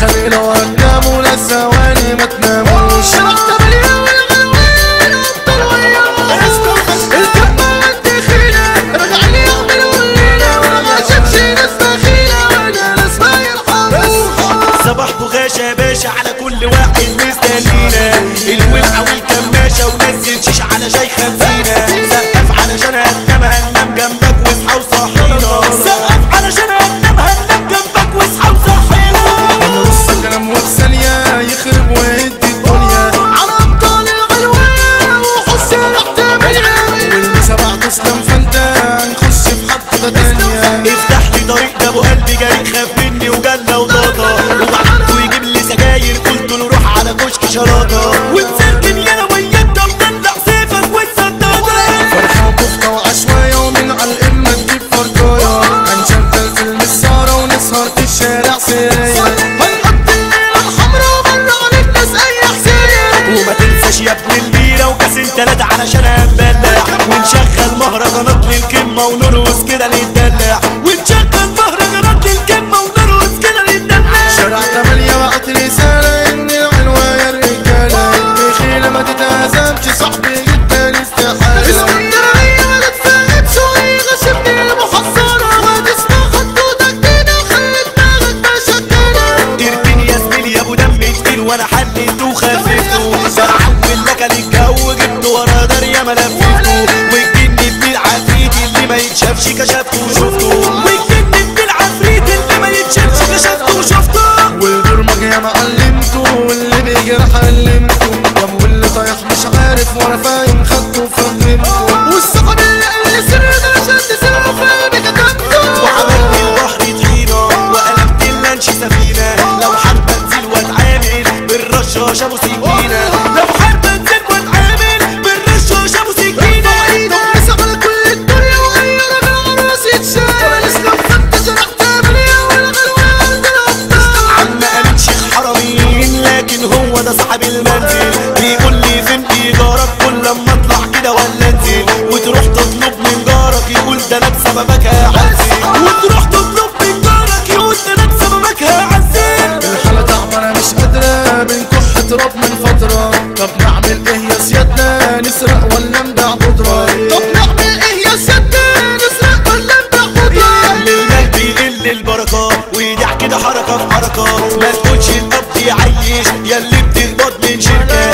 خلينا وهنناموا للثواني ما تناموش. شربت مليان والغلوان افضل وياهم الكبة والدخيلة راجعين يعملوا الليلة وما شافش ناس بخيلة وانا ناس ما يرحموش. صباح بغاشة يا باشا على كل واحد مستنينا الولعة والكماشة ونزل شيش على شاي خمسينة. سقف علشان هننام جنبك واصحى وصحينا. سقف علشان هننام جنبك واصحى وصحينا. كلام وثانية يخرب ويدي الدنيا على أبطال الغلوان وحس ريحة مليان. والمسا بعد تسلم فانت هنخش في حطة تانية. افتح لي طريق ده ابو قلبي جريء خاف مني وجالنا وطاطا وبعته يجيب لي سجاير قلت له روح على كشك شراطة ومسركن يانا وياك ده مطلع سيفك والسدادة. فرحة وكفتة وعشواية ومن على القمة تجيب فرجاية. هنشغل فيلم السهرة ونسهر في الشارع سرية. وما تنساش يا ابن البيرة وكاسين 3 علشان هنبلع ونشغل مهرجانات للكمة ونرقص كده نتدلع. ونشغل مهرجانات للكمة ونرقص كده نتدلع. شارع 8 بقت رسالة ان العنواية الرجالة الدخيلة ما تتهزمش صاحبي جدا استحالة. الاسكندرية ما تتفاهمش ويغشمني المحصنة. ما تسمع خطوطك كده وخلي دماغك مشكلة. اركني يا زميلي يا ابو دم تقيل وانا حليته وخففته. فرعون لك الجو جبته ورا داريا ما لففته. والجن ابن العفريت اللي ما يتشافش كشفته وشفته. والجن ابن العفريت اللي ما يتشافش كشفته وشفته. والبرمج يا معلمته واللي بيجرح علمته. طب واللي طايح مش عارف وانا فاهم خدته وفهمته. والصحاب اللي قال لي سر ده عشان تسيبه فاهم كتبته. وعملت البحر طحينة وقلبت اللانش سفينة. لو حرب انزل واتعامل بالرشاش ابو سكينة. لو حرب انزل واتعامل بالرشاش ابو سكينة. نقص على كل الدنيا واي راجل على راسي يتشال. اسلام فتش رحت مليا والغلوان ده الابطال. عم امين شيخ حرمين لكن هو ده صاحب المنزل. بيقول لي فين ايجارك كل لما اطلع كده ولا انزل. وتروح تطلب من جارك يقول ده انا بسببك هعزل. وتروح تطلب من جارك يقول ده انا بسببك هعزل. الحالة تعبانة مش قادرة بنكح تراب من فترة. طب نعمل ايه يا سيادنا نسرق ولا نبيع بودرة؟ طب نعمل ايه يا سيادنا نسرق ولا نبيع بودرة؟ للمال بيقل البركة ويدع كده حركة في حركة. ما تقولش القبض يعيش ياللي بتقبض من شركة.